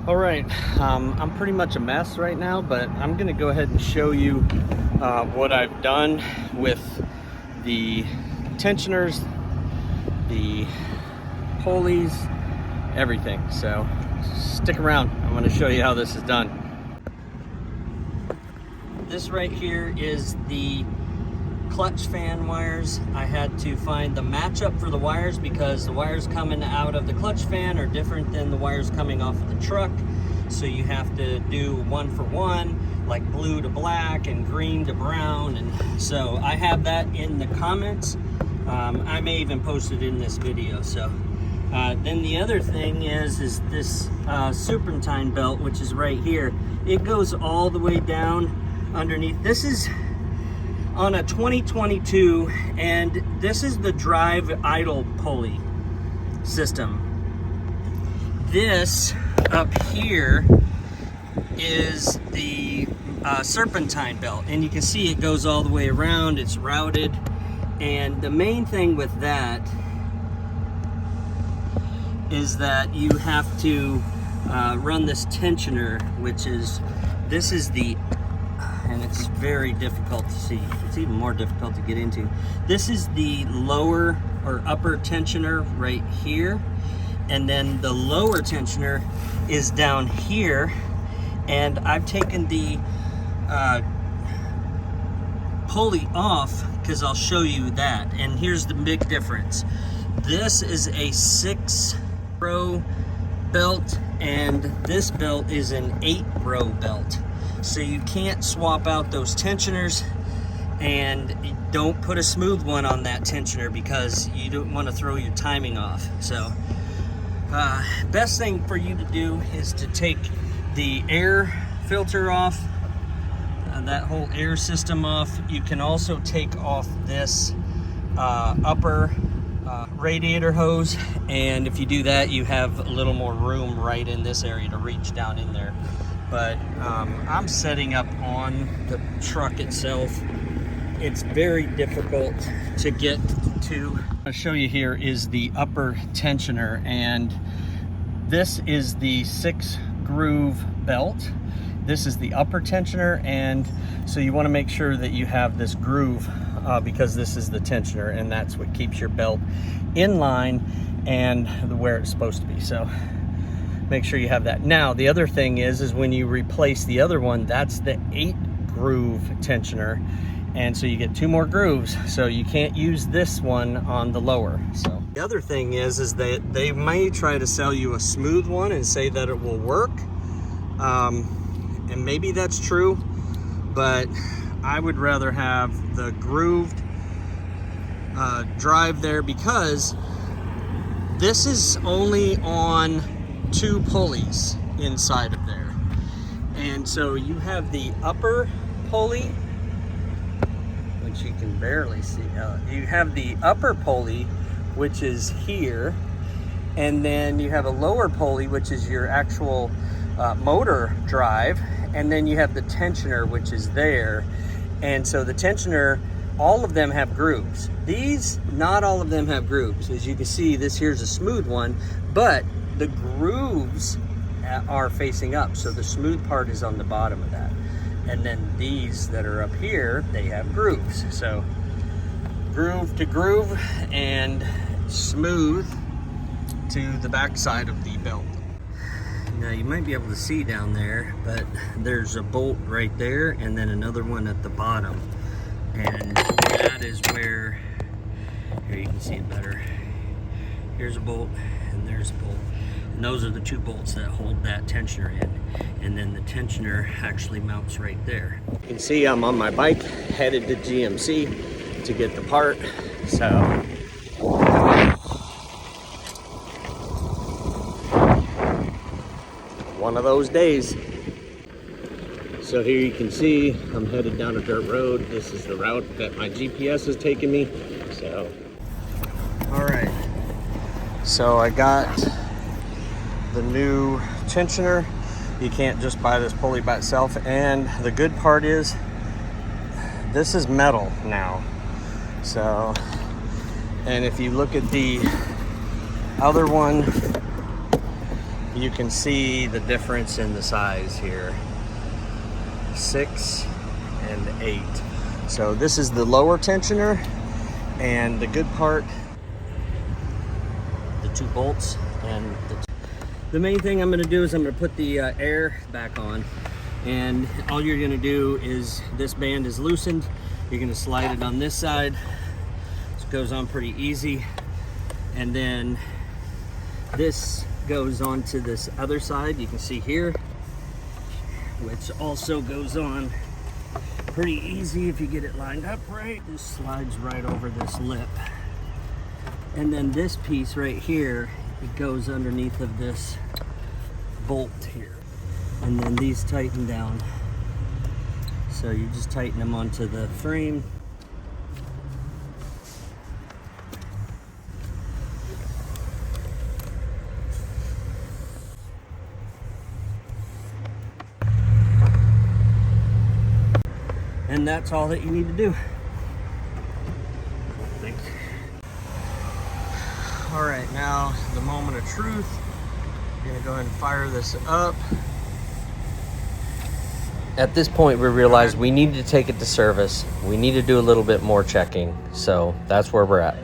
All right, I'm pretty much a mess right now, but I'm gonna go ahead and show you what I've done with the tensioners, the pulleys, everything. So stick around, I'm gonna show you how this is done. This right here is the clutch fan wires. I had to find the matchup for the wires because the wires coming out of the clutch fan are different than the wires coming off of the truck. So you have to do one for one, like blue to black and green to brown. And so I have that in the comments. I may even post it in this video. So then the other thing is this serpentine belt, which is right here. It goes all the way down underneath. This is on a 2022, and this is the drive idle pulley system. This up here is the serpentine belt, and you can see it goes all the way around. It's routed, and the main thing with that is that you have to run this tensioner, which is, this is the, and it's very difficult to see. It's even more difficult to get into. This is the lower or upper tensioner right here. And then the lower tensioner is down here. And I've taken the pulley off because I'll show you that. And here's the big difference. This is a 6-row belt, and this belt is an 8-row belt. So you can't swap out those tensioners, and don't put a smooth one on that tensioner because you don't want to throw your timing off. So best thing for you to do is to take the air filter off, that whole air system off. You can also take off this upper radiator hose, and if you do that, you have a little more room right in this area to reach down in there. But I'm setting up on the truck itself. It's very difficult to get to. I'll show you here is the upper tensioner, and this is the 6-groove belt. This is the upper tensioner, and so you want to make sure that you have this groove because this is the tensioner, and that's what keeps your belt in line and where it's supposed to be. So make sure you have that. Now, the other thing is when you replace the other one, that's the 8-groove tensioner. And so you get 2 more grooves. So you can't use this one on the lower. So the other thing is that they may try to sell you a smooth one and say that it will work. And maybe that's true, but I would rather have the grooved drive there because this is only on 2 pulleys inside of there. And so you have the upper pulley, which you can barely see. You have the upper pulley, which is here, and then you have a lower pulley, which is your actual motor drive, and then you have the tensioner, which is there. And so the tensioner, all of them have grooves. These, not all of them have grooves. As you can see, this here's a smooth one, but the grooves are facing up, so the smooth part is on the bottom of that. And then these that are up here, they have grooves. So groove to groove and smooth to the back side of the belt. Now you might be able to see down there, but there's a bolt right there and then another one at the bottom. And that is where, here you can see it better. Here's a bolt and there's a bolt. And those are the 2 bolts that hold that tensioner in. And then the tensioner actually mounts right there. You can see I'm on my bike, headed to GMC to get the part. So one of those days. So here you can see I'm headed down a dirt road. This is the route that my GPS is taking me. So, all right. So I got the new tensioner. You can't just buy this pulley by itself. And the good part is this is metal now. So, and if you look at the other one, you can see the difference in the size here. 6 and 8. So this is the lower tensioner, and the good part, the 2 bolts, and the main thing I'm going to do is I'm going to put the air back on, and all you're going to do is, this band is loosened, you're going to slide it on this side. This goes on pretty easy, and then this goes on to this other side, you can see here, which also goes on pretty easy if you get it lined up right. This slides right over this lip, and then this piece right here, it goes underneath of this bolt here, and then these tighten down, so you just tighten them onto the frame. And that's all that you need to do. Thanks. All right, now the moment of truth. I'm gonna go ahead and fire this up. At this point, we realized we needed to take it to service. We need to do a little bit more checking, so that's where we're at.